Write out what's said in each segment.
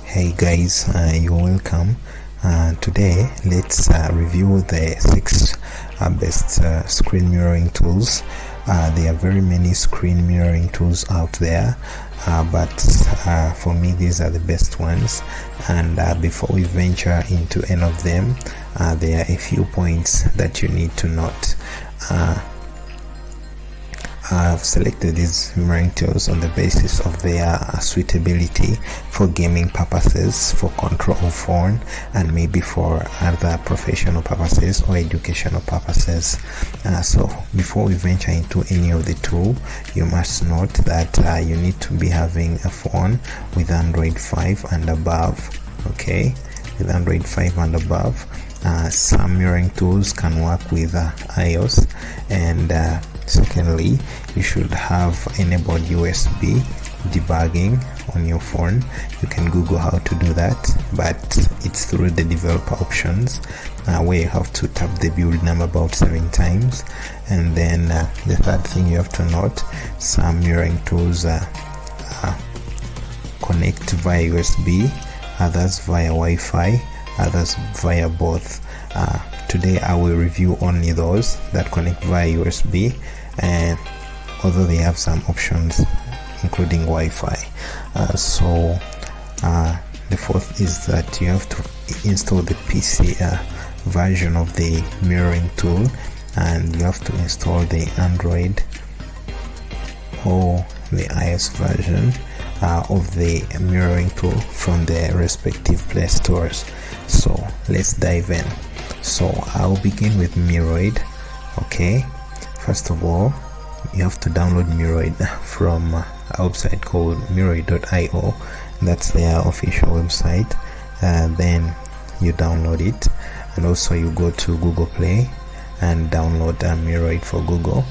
Hey guys, you're welcome. Today let's review the 6 best screen mirroring tools. There are very many screen mirroring tools out there, but for me these are the best ones. And before we venture into any of them, there are a few points that you need to note. I've selected these mirroring tools on the basis of their suitability for gaming purposes, for control of phone, and maybe for other professional purposes or educational purposes. So before we venture into any of the tool, you must note that you need to be having a phone with Android 5 and above. Okay, with Android 5 and above. Some mirroring tools can work with iOS, and secondly, you should have enabled USB debugging on your phone. You can Google how to do that, but it's through the developer options, where you have to tap the build number about 7 times. And then the third thing you have to note, some mirroring tools connect via USB, others via Wi-Fi, others via both. Today I will review only those that connect via USB, and although they have some options including Wi-Fi. So the fourth is that you have to install the PC version of the mirroring tool, and you have to install the Android or the iOS version of the mirroring tool from the respective Play stores. So let's dive in. So I'll begin with Mirroid. Okay, first of all, you have to download Mirroid from a website called Mirroid.io. That's their official website. Then you download it, and also you go to Google Play and download Mirroid for Google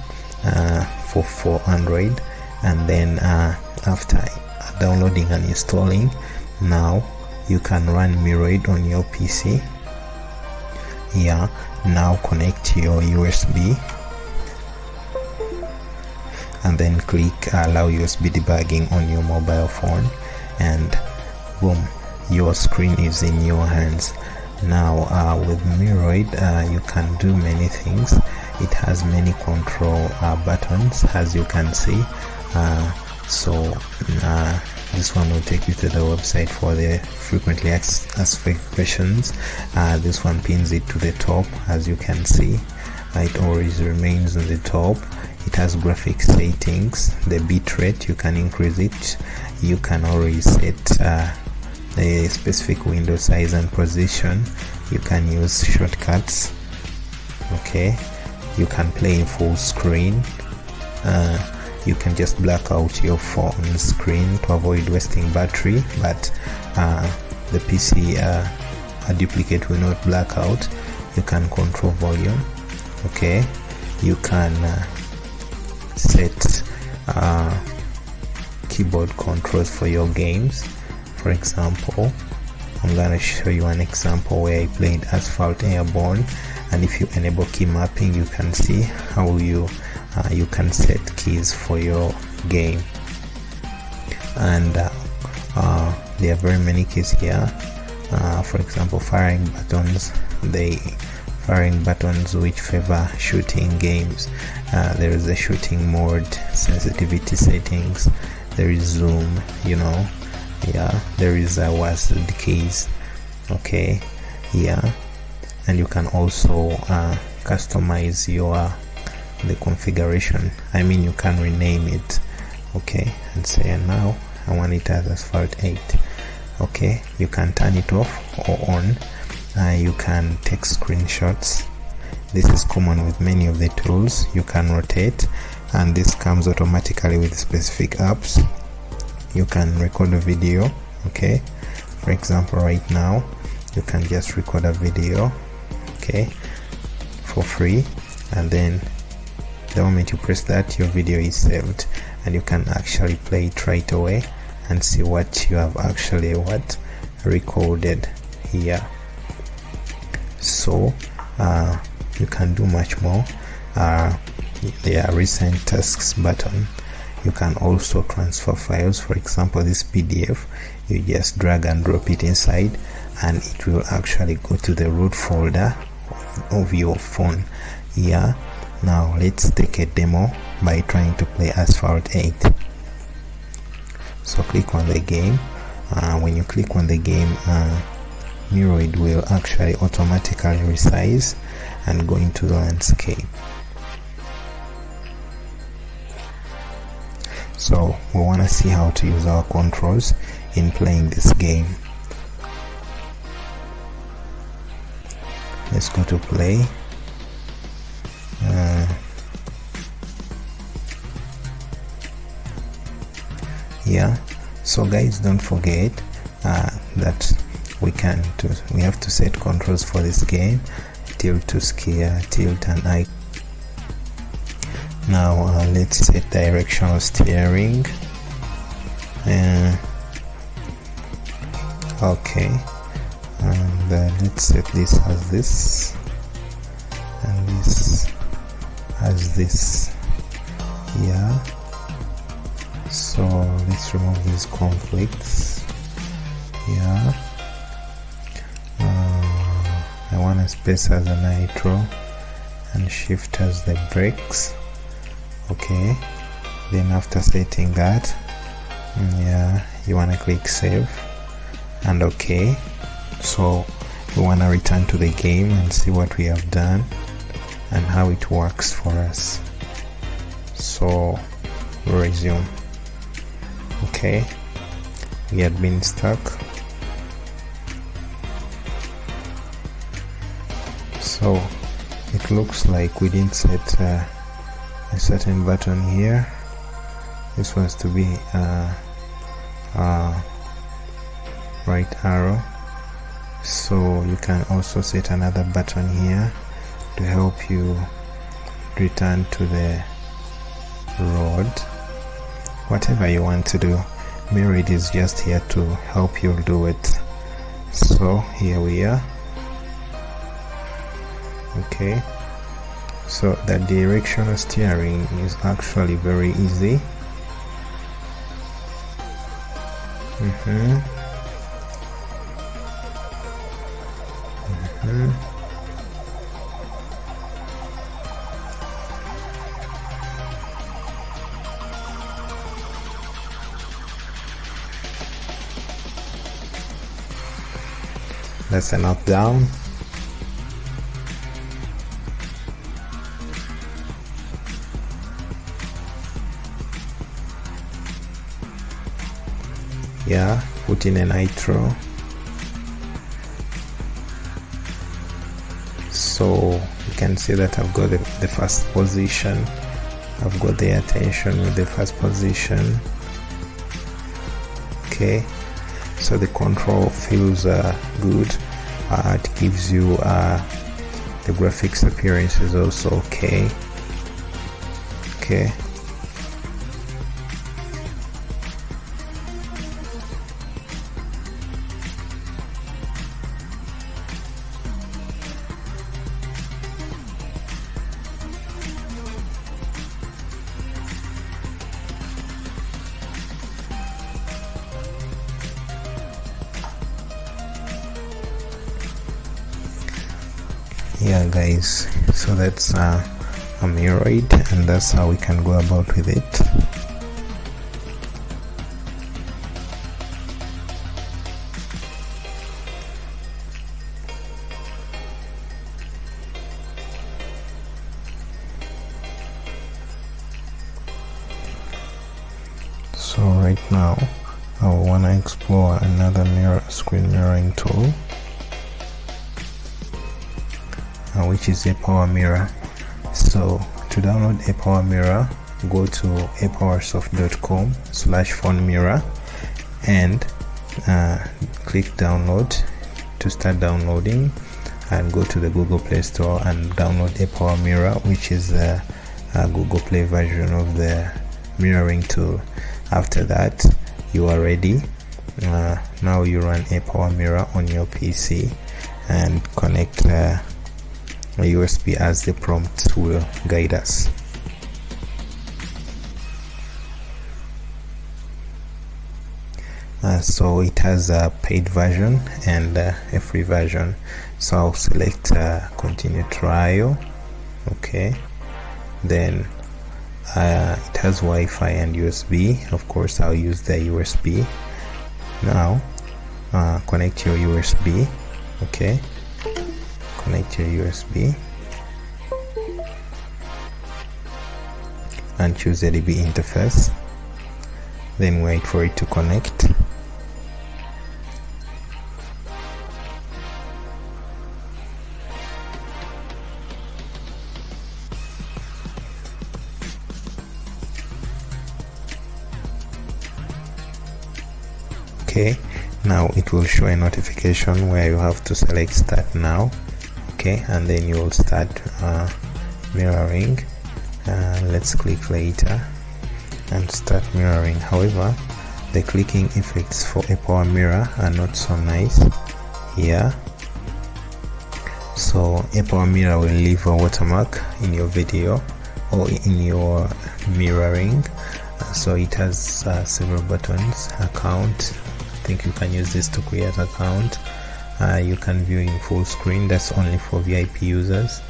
for Android. And then after downloading and installing, now you can run Mirroid on your PC. Here, now connect your USB and then click allow USB debugging on your mobile phone, and boom, your screen is in your hands. Now with Mirroid you can do many things. It has many control buttons, as you can see. This one will take you to the website for the frequently asked questions. This one pins it to the top, as you can see. It always remains on the top. It has graphics settings. The bitrate, you can increase it. You can always set the specific window size and position. You can use shortcuts. Okay, you can play in full screen. You can just black out your phone screen to avoid wasting battery, but the PC a duplicate will not black out. You can control volume. Okay, you can set keyboard controls for your games. For example, I'm gonna show you an example where I played Asphalt Airborne, and if you enable key mapping, you can see how you can set keys for your game. And there are very many keys here. For example, firing buttons, the firing buttons which favor shooting games. There is a shooting mode, sensitivity settings, there is zoom, there is WASD keys. Okay, and you can also customize the configuration. I mean, you can rename it. Okay, and say now I want it as Asphalt 8. Okay, you can turn it off or on. You can take screenshots. This is common with many of the tools. You can rotate, and this comes automatically with specific apps. You can record a video. Okay, for example, right now you can just record a video, okay, for free, and then the moment you press that, your video is saved, and you can actually play it right away and see what you have actually recorded here. So you can do much more. The recent tasks button, You can also transfer files. For example, this PDF, you just drag and drop it inside and it will actually go to the root folder of your phone. Yeah, now let's take a demo by trying to play Asphalt 8. So click on the game. When you click on the game, Mirroid will actually automatically resize and go into the landscape. So we want to see how to use our controls in playing this game. Let's go to play. Yeah, so guys, don't forget that we have to set controls for this game: tilt to scale, tilt and icon. Now let's set directional steering. Okay, and let's set this as this and this as this. Yeah, so let's remove these conflicts. Yeah, I want a space as a nitro and shift as the brakes. Okay, then after setting that, yeah, you want to click save and okay. So we want to return to the game and see what we have done and how it works for us. So resume. Okay, we had been stuck, so it looks like we didn't set a certain button here. This was to be right arrow, so you can also set another button here to help you return to the road. Whatever you want to do, Mirroid is just here to help you do it. So here we are. Okay, so the directional steering is actually very easy. That's an up down. Yeah, put in a nitro. So you can see that I've got the first position. I've got the attention with the first position. Okay, so the control feels good. It gives you the graphics appearance is also okay. Okay. Yeah guys, so that's a Mirroid, and that's how we can go about with it. So right now I want to explore another screen mirroring tool, which is ApowerMirror. So to download ApowerMirror, go to apowersoft.com/phonemirror and click download to start downloading, and go to the Google Play Store and download ApowerMirror, which is a Google Play version of the mirroring tool. After that, you are ready. Now you run ApowerMirror on your PC and connect a USB as the prompt will guide us. So it has a paid version and a free version. So I'll select continue trial. Okay, then it has Wi-Fi and USB. Of course I'll use the USB. Now connect your USB. Okay, connect your USB and choose the DB interface, then wait for it to connect. Okay, now it will show a notification where you have to select start now. Okay, and then you will start mirroring. Let's click later and start mirroring. However, the clicking effects for ApowerMirror are not so nice here. So ApowerMirror will leave a watermark in your video or in your mirroring. So it has several buttons. Account, I think you can use this to create account. You can view in full screen, that's only for VIP users.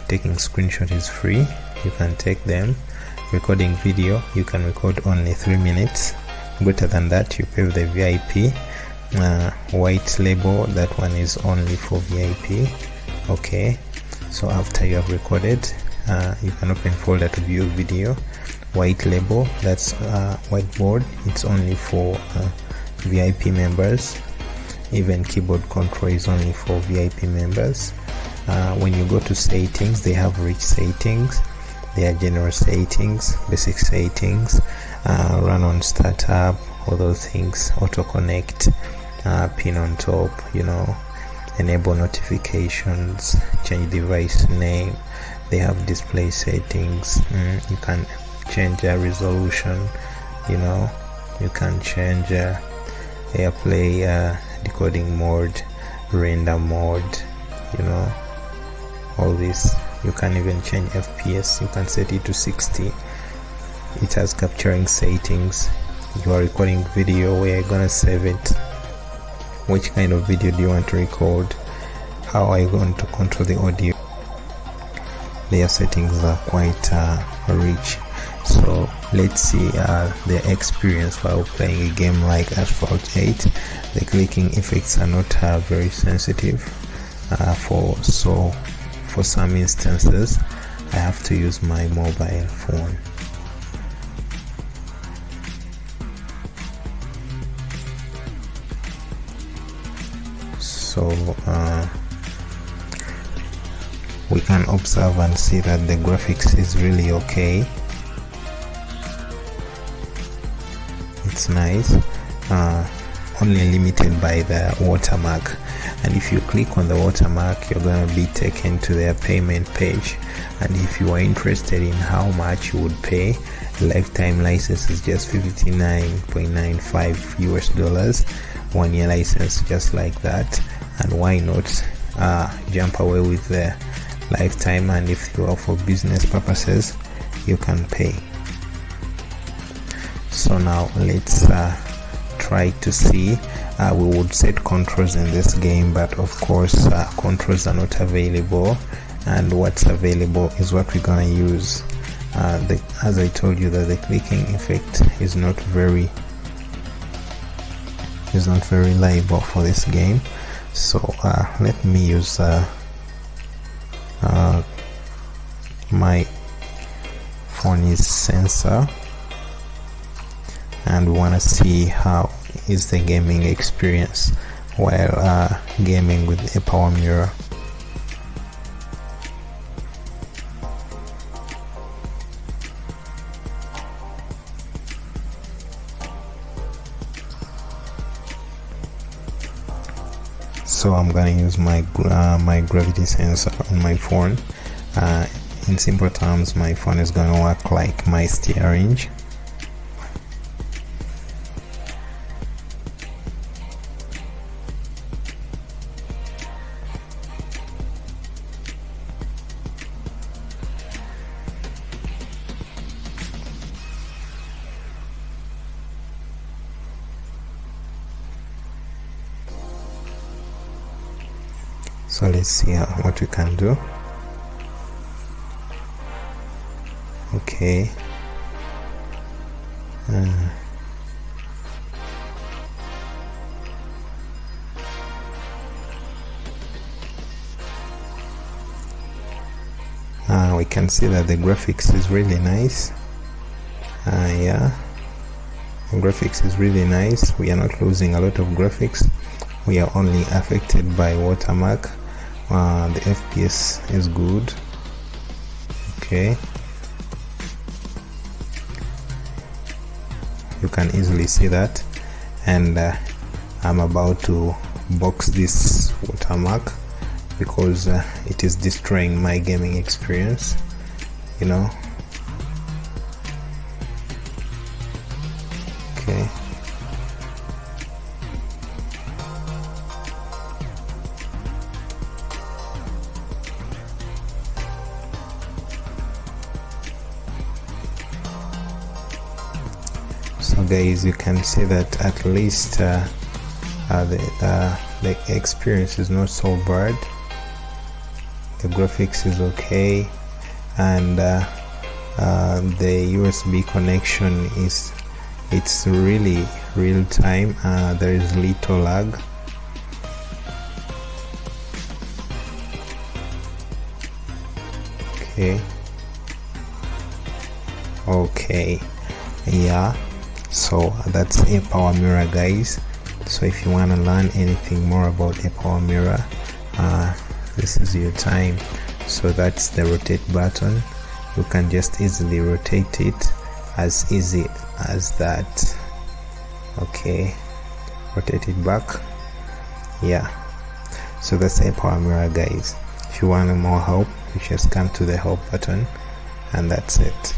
Taking screenshot is free, you can take them. Recording video, you can record only 3 minutes. Greater than that you pay the VIP. White label, that one is only for VIP. Okay, so after you have recorded, you can open folder to view video. White label, that's whiteboard, it's only for VIP members. Even keyboard control is only for VIP members. When you go to settings, they have rich settings, they are general settings, basic settings, run on startup, all those things, auto connect, pin on top, you know, enable notifications, change device name. They have display settings. You can change resolution, you know, you can change AirPlay, decoding mode, render mode, you know, all this. You can even change FPS, you can set it to 60. It has capturing settings. You are recording video, where you're gonna save it, which kind of video do you want to record, how are you going to control the audio. Their settings are quite rich. So let's see the experience while playing a game like Asphalt 8. The clicking effects are not very sensitive. For some instances I have to use my mobile phone. So we can observe and see that the graphics is really okay. It's nice, only limited by the watermark, and if you click on the watermark you're going to be taken to their payment page. And if you are interested in how much you would pay, lifetime license is just $59.95 US, 1 year license just like that. And why not jump away with the lifetime, and if you are for business purposes you can pay. So now let's try to see. We would set controls in this game, but of course controls are not available, and what's available is what we're gonna use. As I told you, that the clicking effect is not very reliable for this game. So let me use my phone is sensor, and we want to see how is the gaming experience while gaming with ApowerMirror. So I'm gonna use my gravity sensor on my phone. In simple terms, my phone is gonna work like my steering. So let's see what we can do. Okay. We can see that the graphics is really nice. Yeah, the graphics is really nice. We are not losing a lot of graphics. We are only affected by watermark. The FPS is good. Okay, you can easily see that, and I'm about to box this watermark because it is destroying my gaming experience, you know. Okay, so guys, you can see that at least the experience is not so bad. The graphics is okay, and the USB connection it's really real time. There is little lag. Okay, yeah, so that's ApowerMirror, guys. So if you want to learn anything more about ApowerMirror, this is your time. So that's the rotate button. You can just easily rotate it, as easy as that. Okay, rotate it back. Yeah, so that's ApowerMirror, guys. If you want more help, you just come to the help button, and that's it.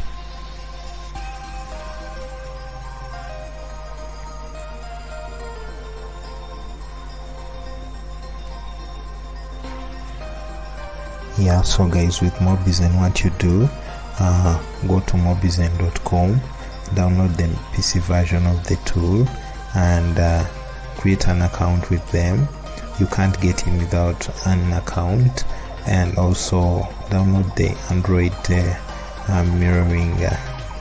Yeah, so guys, with Mobizen, what you do, go to mobizen.com, download the PC version of the tool, and create an account with them. You can't get in without an account. And also download the Android mirroring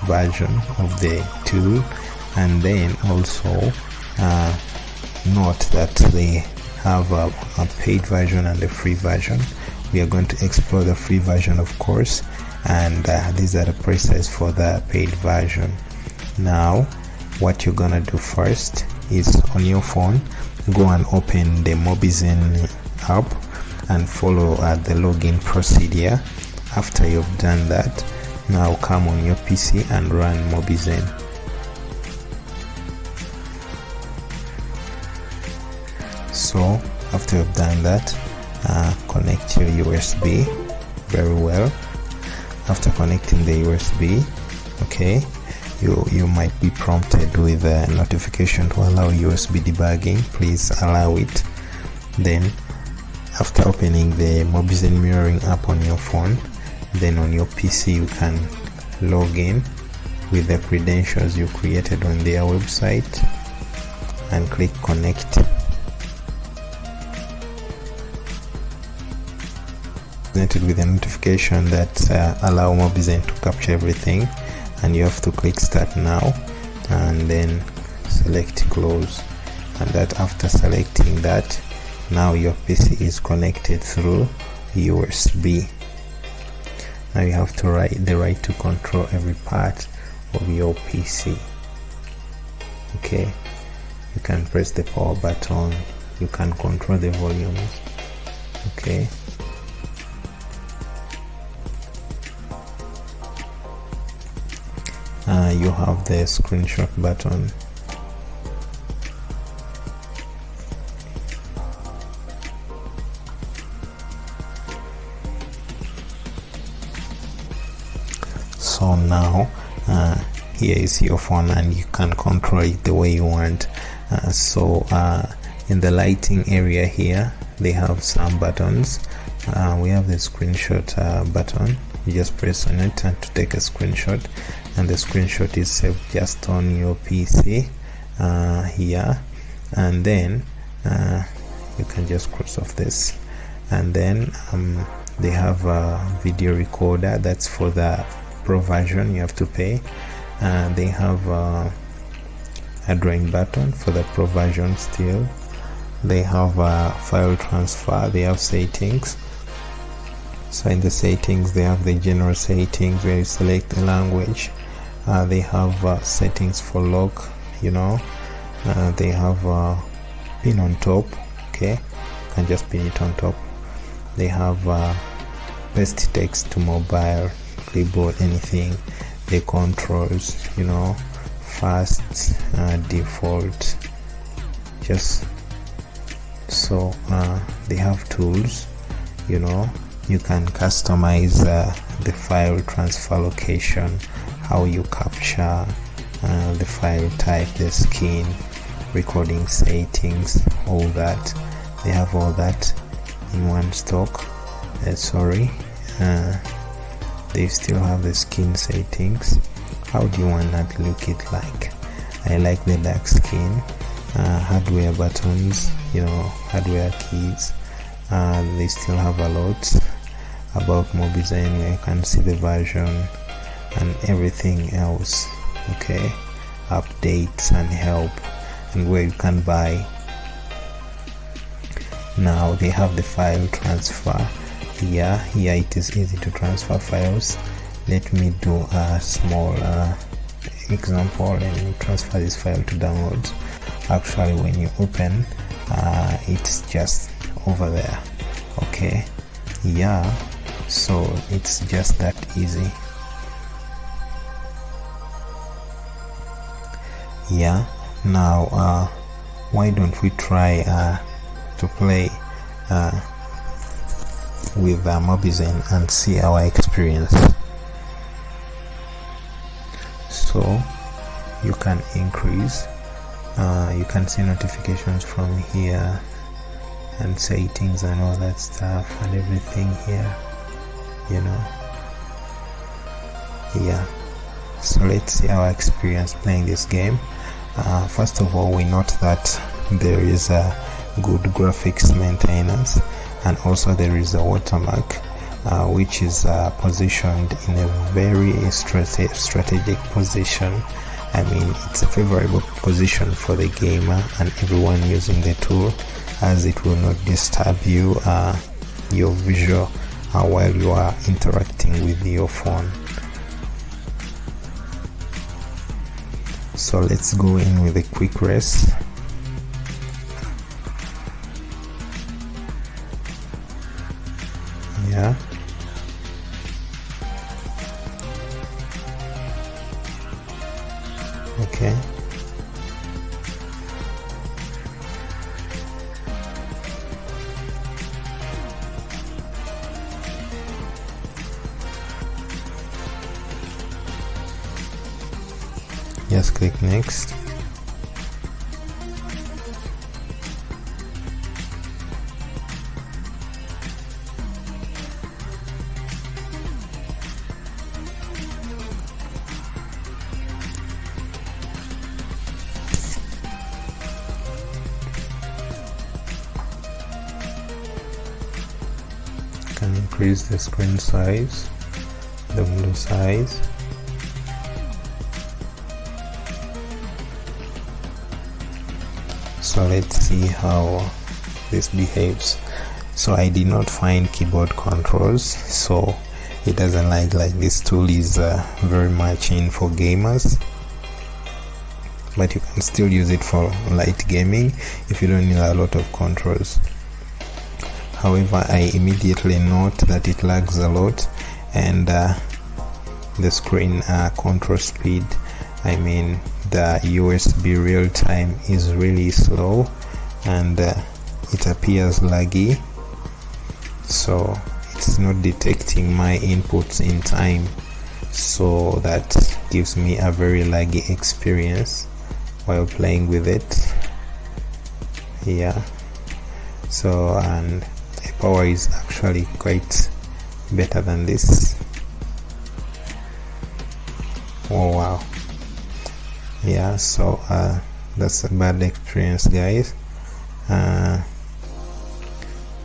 version of the tool, and then also note that they have a paid version and a free version. We are going to explore the free version, of course, and these are the prices for the paid version. Now what you're gonna do first is, on your phone, go and open the Mobizen app and follow the login procedure. After you've done that, now come on your PC and run Mobizen. So after you've done that, connect your USB very well. After connecting the USB, okay, you might be prompted with a notification to allow USB debugging. Please allow it. Then after opening the Mobizen mirroring app on your phone, then on your PC you can log in with the credentials you created on their website and click connect. Presented with a notification that allow Mobizen to capture everything, and you have to click start now and then select close, and that after selecting that, now your PC is connected through USB. Now you have to the right to control every part of your PC. Okay, you can press the power button, you can control the volumes. Okay, you have the screenshot button. So now here is your phone and you can control it the way you want. So in the lighting area here, they have some buttons. We have the screenshot button. You just press on it and to take a screenshot, and the screenshot is saved just on your PC here, and then you can just cross off this, and then they have a video recorder. That's for the pro version, you have to pay. They have a drawing button for the pro version still. They have a file transfer. They have settings. So in the settings they have the general settings where you select the language. They have settings for lock, you know. They have pin on top. Okay, you can just pin it on top. They have paste text to mobile, keyboard, anything. The controls, you know, fast, default, just so. They have tools, you know. You can customize the file transfer location, how you capture the file type, the skin, recording settings, all that. They have all that in one stock. Sorry, they still have the skin settings. How do you want that look it like? I like the dark skin. Hardware buttons, you know, hardware keys. They still have a lot about Mobizen where you can see the version and everything else. Okay, updates and help, and where you can buy. Now they have the file transfer. Here it is easy to transfer files. Let me do a small example. Let me transfer this file to downloads. Actually, when you open, it's just over there. Okay, yeah, so it's just that easy. Yeah, now why don't we try to play with Mobizen and see our experience. So you can increase, you can see notifications from here and settings and all that stuff and everything here, you know. Yeah, so let's see our experience playing this game. First of all, we note that there is a good graphics maintenance, and also there is a watermark which is positioned in a very strategic position. I mean, it's a favorable position for the gamer and everyone using the tool, as it will not disturb you your visual while you are interacting with your phone. So let's go in with a quick race. Yeah, okay, just click next. Can increase the screen size, the window size. So let's see how this behaves. So I did not find keyboard controls, so it doesn't like this tool is very much in for gamers, but you can still use it for light gaming if you don't need a lot of controls. However, I immediately note that it lags a lot, and the screen control speed, I mean the USB real time, is really slow, and it appears laggy, so it's not detecting my inputs in time, so that gives me a very laggy experience while playing with it. Yeah, so and Apower is actually quite better than this. Oh wow. Yeah, so that's a bad experience, guys.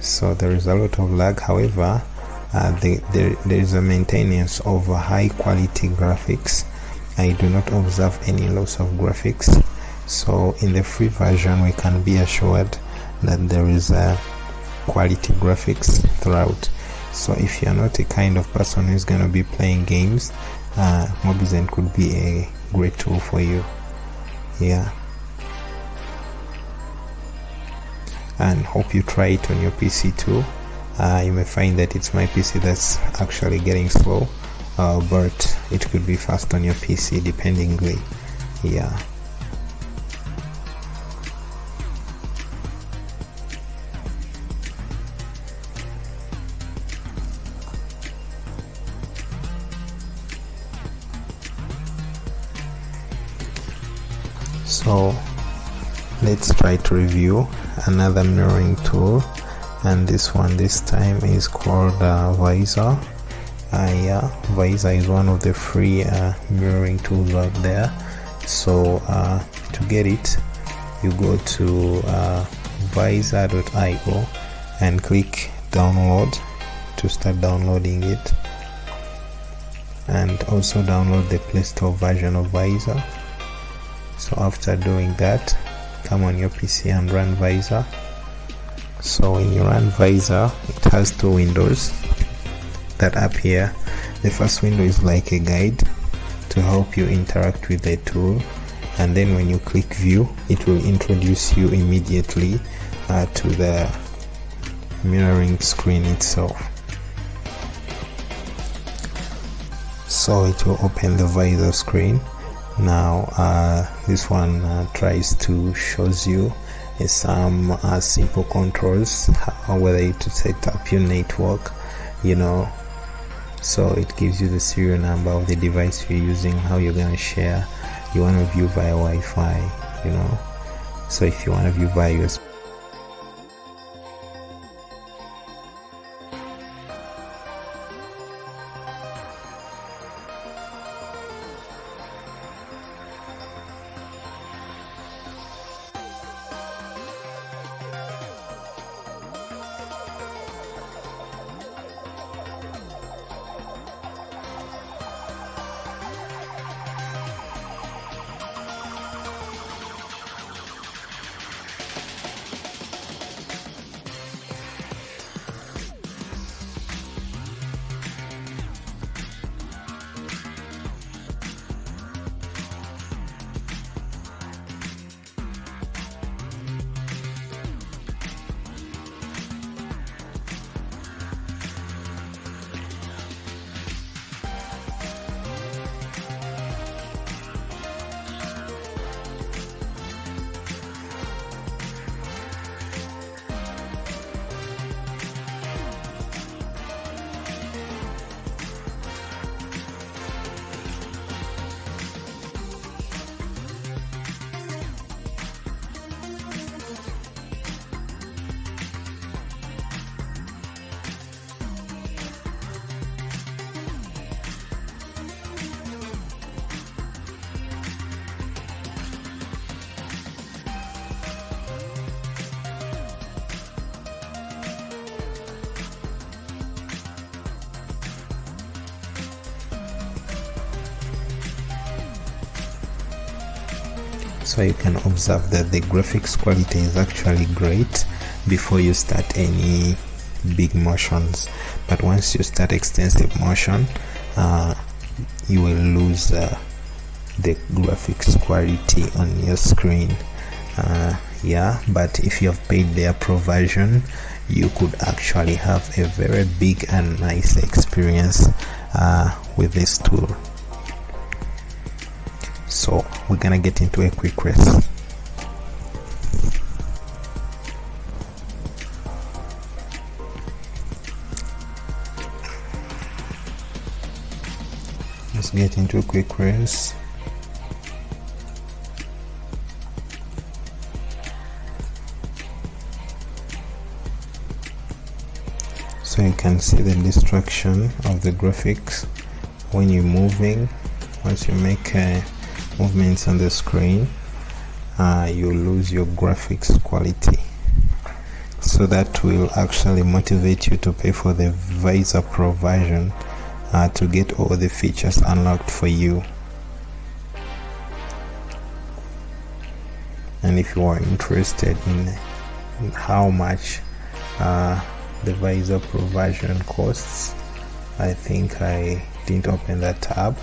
so there is a lot of lag. However, there is a maintenance of high quality graphics. I do not observe any loss of graphics. So in the free version we can be assured that there is a quality graphics throughout. So if you're not a kind of person who's going to be playing games, Mobizen could be a great tool for you. Yeah, and hope you try it on your PC too. You may find that it's my PC that's actually getting slow, but it could be fast on your PC dependingly. Yeah. So let's try to review another mirroring tool, and this time is called Vysor. Yeah, Vysor is one of the free mirroring tools out there. So to get it, you go to Vysor.io and click download to start downloading it, and also download the Play Store version of Vysor. So after doing that, come on your PC and run Vysor. So when you run Vysor, it has two windows that appear. The first window is like a guide to help you interact with the tool, and then when you click view, it will introduce you immediately to the mirroring screen itself. So it will open the Vysor screen. Now this one tries to shows you some simple controls, whether to set up your network, you know. So it gives you the serial number of the device you're using, how you're gonna share. You want to view via Wi-Fi, you know. So if you want to view via USB, so you can observe that the graphics quality is actually great before you start any big motions, but once you start extensive motion, you will lose the graphics quality on your screen. Yeah, but if you have paid their Pro version, you could actually have a very big and nice experience with this tool. So we're gonna get into a quick race. Let's get into a quick race. So you can see the destruction of the graphics when you're moving. Once you make movements on the screen, you lose your graphics quality. so that will actually motivate you to pay for the Vysor Pro version to get all the features unlocked for you. And if you are interested in how much the Vysor Pro version costs, I think I didn't open that tab,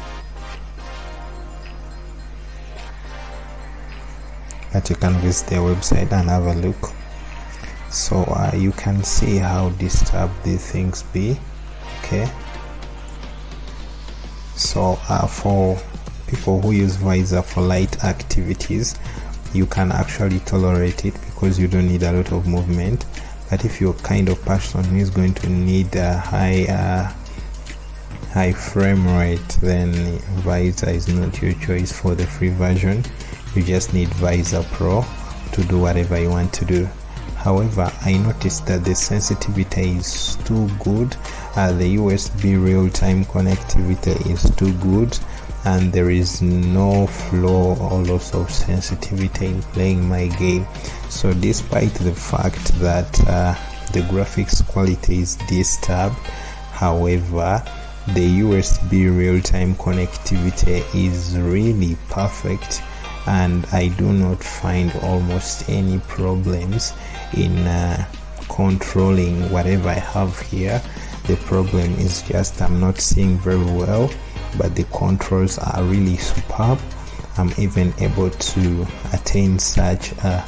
but you can visit their website and have a look. So you can see how disturbed these things be. Okay, so for people who use Vysor for light activities, you can actually tolerate it because you don't need a lot of movement. But if you're kind of person who is going to need a high frame rate, then Vysor is not your choice for the free version. You just need Vysor Pro to do whatever you want to do. However, I noticed that the sensitivity is too good, the USB real-time connectivity is too good, and there is no flaw or loss of sensitivity in playing my game. So despite the fact that the graphics quality is disturbed, however, the USB real-time connectivity is really perfect, and I do not find almost any problems in controlling whatever I have here. The problem is just I'm not seeing very well, but the controls are really superb. I'm even able to attain such a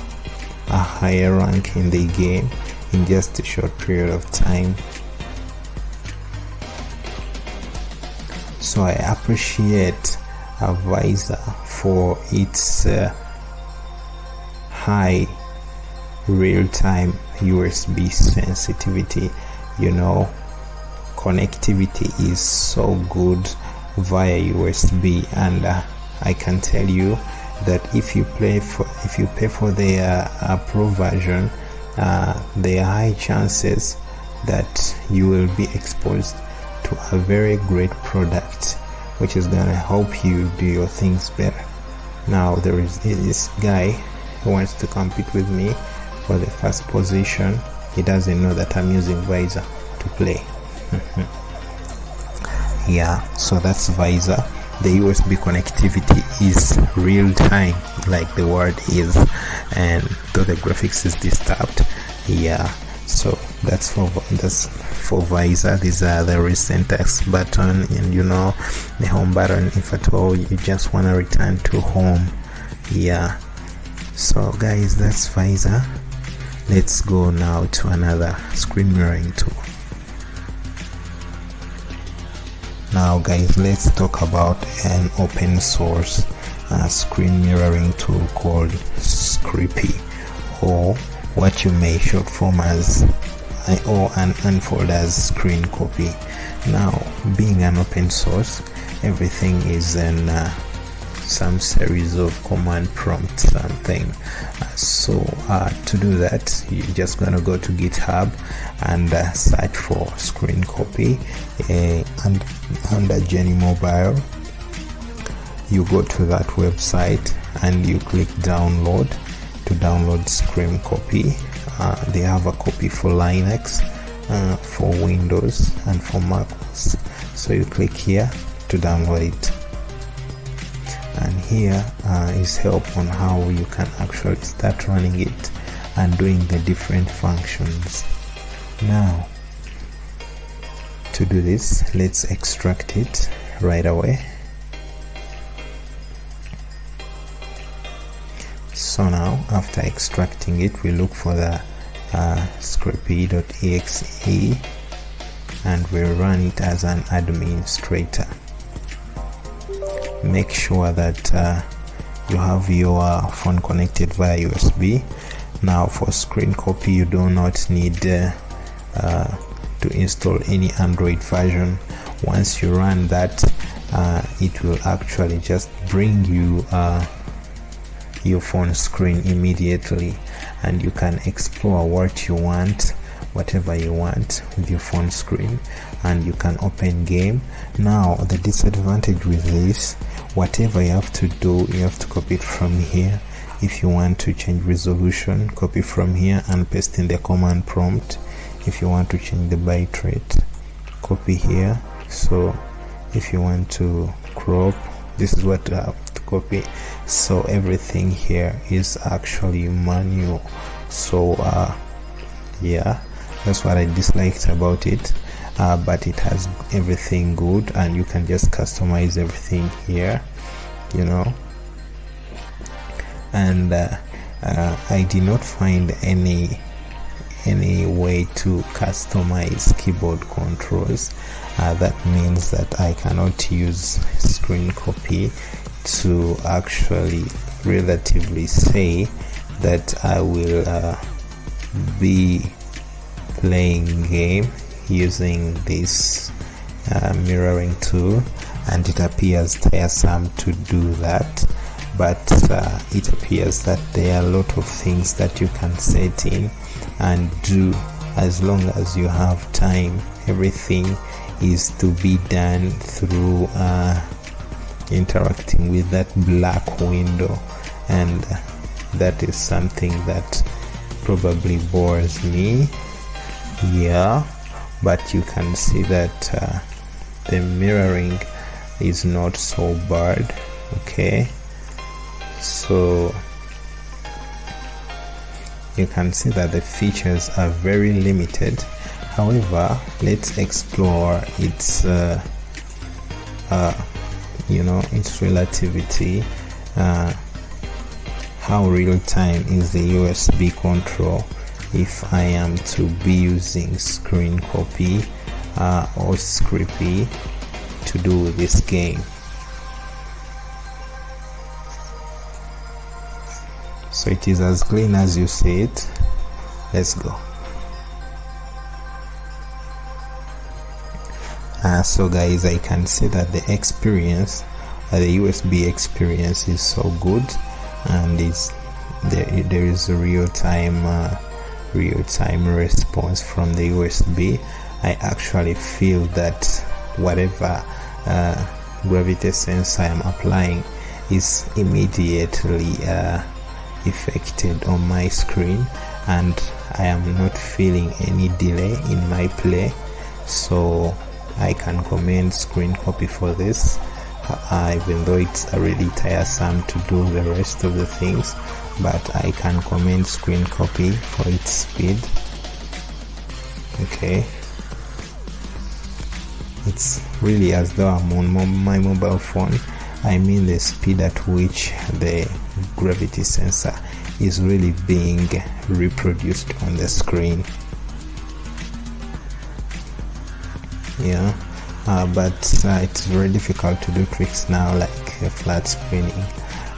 higher rank in the game in just a short period of time. So I appreciate Vysor for its high real-time USB sensitivity. Connectivity is so good via USB, and I can tell you that if you pay for the Pro version, there are high chances that you will be exposed to a very great product which is gonna help you do your things better. Now there is this guy who wants to compete with me for the first position. He doesn't know that I'm using Vysor to play. Yeah, so that's Vysor. The USB connectivity is real time, like the word is, and though the graphics is disturbed, yeah. So that's for Vysor. These are the recent X button and the home button if at all you just want to return to home. Yeah, so guys, that's Vysor. Let's go now to another screen mirroring tool. Now guys, let's talk about an open source screen mirroring tool called ScrCpy, or what you may short form as and unfold as ScrCpy. Now, being an open source, everything is in some series of command prompt something. So to do that, you're just gonna go to GitHub and search for ScrCpy, and under Jenny Mobile you go to that website and you click download to download ScrCpy. They have a copy for Linux, for Windows and for MacOS. So you click here to download it, and here is help on how you can actually start running it and doing the different functions. Now to do this, let's extract it right away. So now after extracting it, we look for the ScrCpy.exe and we run it as an administrator. Make sure that you have your phone connected via USB. Now for ScrCpy, you do not need to install any Android version. Once you run that, it will actually just bring you your phone screen immediately, and you can explore what you want, whatever you want with your phone screen, and you can open game. Now the disadvantage with this, whatever you have to do, you have to copy it from here. If you want to change resolution, copy from here and paste in the command prompt. If you want to change the bitrate, copy here. So if you want to crop, this is what I have to copy. So everything here is actually manual. So yeah, that's what I disliked about it, but it has everything good, and you can just customize everything here, you know. And I did not find any way to customize keyboard controls. That means that I cannot use ScrCpy to actually relatively say that I will be playing game using this mirroring tool, and it appears tiresome to do that. But it appears that there are a lot of things that you can set in and do as long as you have time. Everything is to be done through interacting with that black window, and that is something that probably bores me. Yeah, but you can see that the mirroring is not so bad. Okay, so you can see that the features are very limited. However, let's explore its you know, its relativity. How real time is the USB control if I am to be using ScrCpy or ScrCpy to do this game. So it is as clean as you see it. Let's go. So guys, I can see that the experience, the USB experience is so good, and there is a real-time response from the USB. I actually feel that whatever gravity sensor I am applying is immediately affected on my screen, and I am not feeling any delay in my play. So I can commend ScrCpy for this, even though it's really tiresome to do the rest of the things, but I can commend ScrCpy for its speed. Okay, it's really as though I'm on my mobile phone. I mean the speed at which the gravity sensor is really being reproduced on the screen. Yeah, but it's very difficult to do tricks now, like flat spinning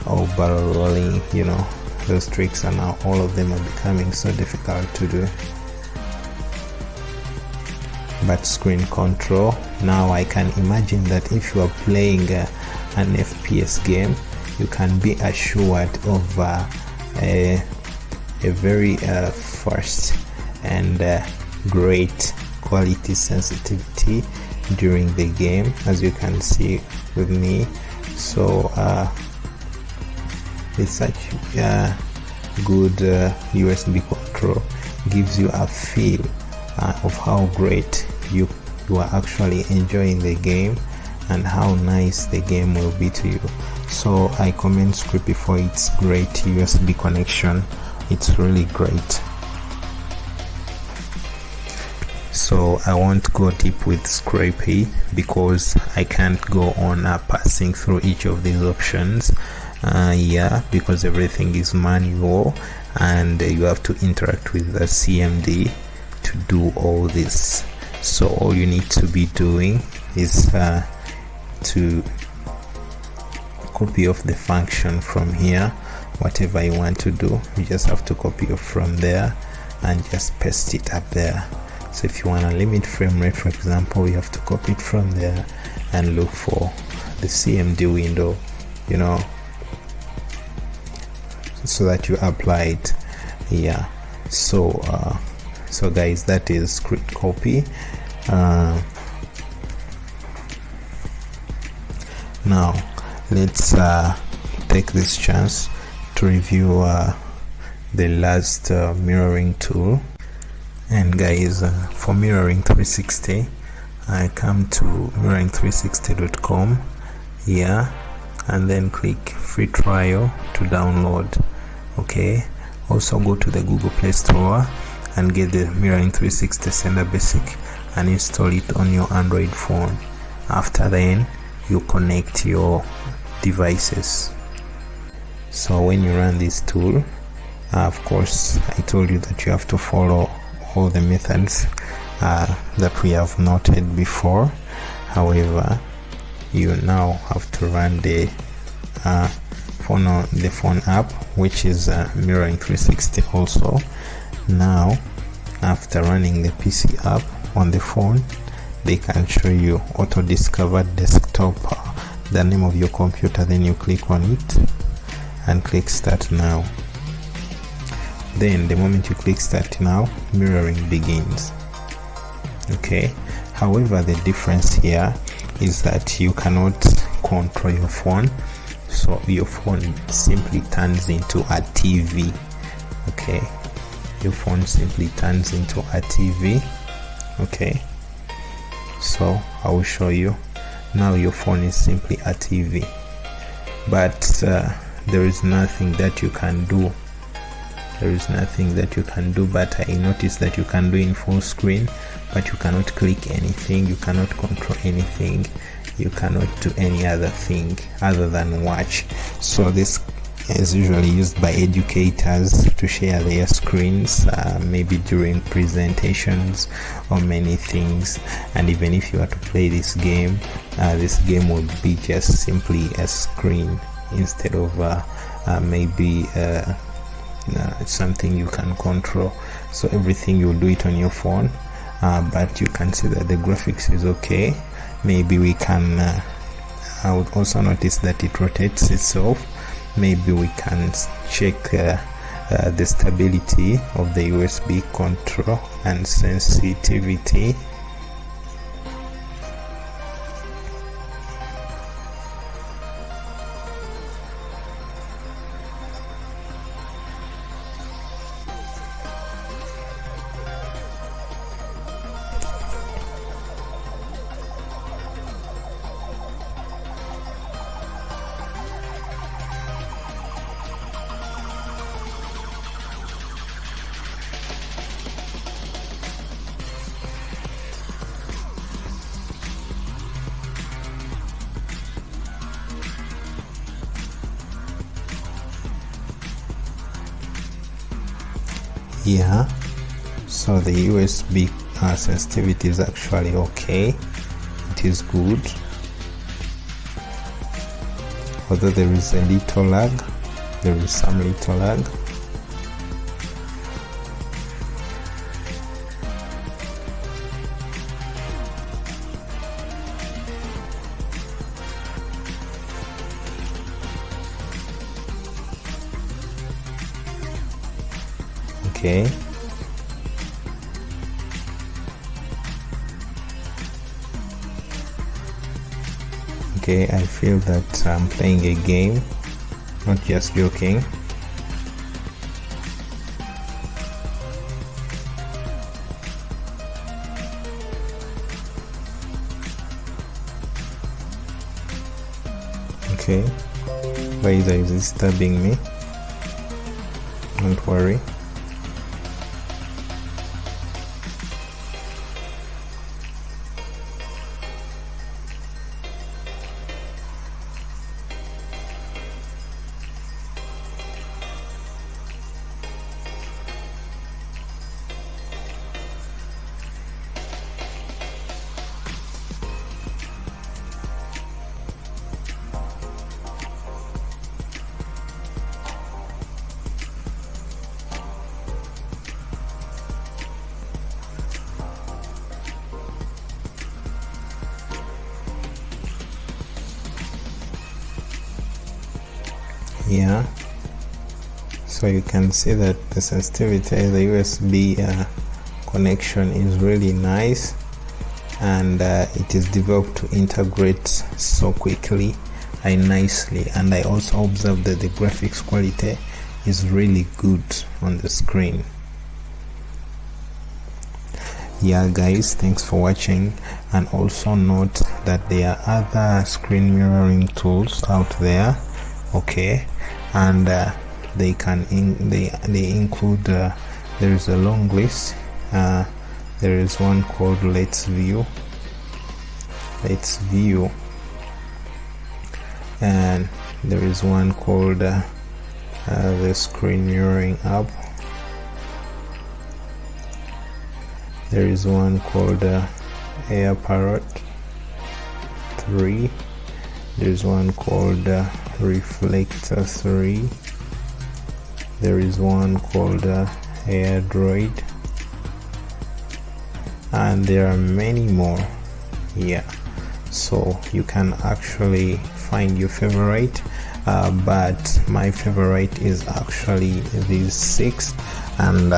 or barrel rolling. You know, those tricks are now, all of them are becoming so difficult to do. But screen control, now I can imagine that if you are playing an FPS game, you can be assured of a very fast and great quality sensitivity during the game, as you can see with me. So with such good USB control, gives you a feel of how great you are actually enjoying the game and how nice the game will be to you. So I commend ScrCpy for its great USB connection. It's really great. So I won't go deep with ScrCpy because I can't go on passing through each of these options. Yeah, because everything is manual and you have to interact with the CMD to do all this. So all you need to be doing is to copy off the function from here. Whatever you want to do, you just have to copy it from there and just paste it up there. So if you want to limit frame rate, for example, you have to copy it from there and look for the CMD window, you know, so that you apply it. Yeah, so so guys, that is ScrCpy. Now let's take this chance to review the last mirroring tool. And guys, for mirroring 360, I come to mirroring360.com here, and then click free trial to download. Okay, also go to the Google Play Store and get the Mirroring 360 Sender Basic and install it on your Android phone. After then, you connect your devices. So when you run this tool, of course I told you that you have to follow all the methods that we have noted before. However, you now have to run the phone app, which is Mirroring 360 also. Now, after running the PC app on the phone, they can show you auto discovered desktop, the name of your computer. Then you click on it and click start now. Then the moment you click start now, mirroring begins. Okay, however, the difference here is that you cannot control your phone, so your phone simply turns into a TV. Okay, your phone simply turns into a TV. Okay, so I will show you now. Your phone is simply a TV, but there is nothing that you can do. But I noticed that you can do in full screen, but you cannot click anything, you cannot control anything, you cannot do any other thing other than watch. So this is usually used by educators to share their screens, maybe during presentations or many things. And even if you are to play this game will be just simply a screen instead of maybe something you can control. So everything, you'll do it on your phone, but you can see that the graphics is okay. Maybe we can I would also notice that it rotates itself. Maybe we can check the stability of the USB control and sensitivity. Yeah, so the USB sensitivity is actually okay. It is good, although there is a little lag. There is some little lag. Okay, I feel that I'm playing a game, not just joking. Okay, why is it disturbing me? Don't worry. Yeah, so you can see that the sensitivity of the USB connection is really nice, and it is developed to integrate so quickly nicely, and I also observed that the graphics quality is really good on the screen. Yeah guys, thanks for watching, and also note that there are other screen mirroring tools out there, okay, and they include there is a long list. There is one called Let's View, and there is one called the Screen Mirroring app. There is one called Airborne 3. There is one called Reflector 3. There is one called Android, and there are many more. Yeah, so you can actually find your favorite, but my favorite is actually these 6, and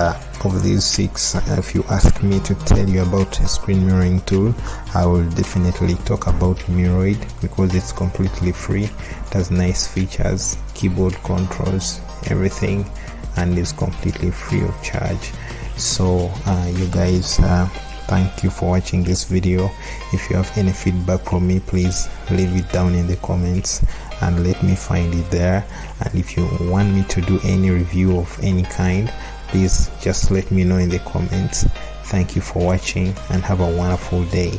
of these 6, if you ask me to tell you about a screen mirroring tool, I will definitely talk about Mirroid, because it's completely free, it has nice features, keyboard controls, everything, and is completely free of charge. So you guys, thank you for watching this video. If you have any feedback from me, please leave it down in the comments and let me find it there. And if you want me to do any review of any kind, please just let me know in the comments. Thank you for watching, and have a wonderful day.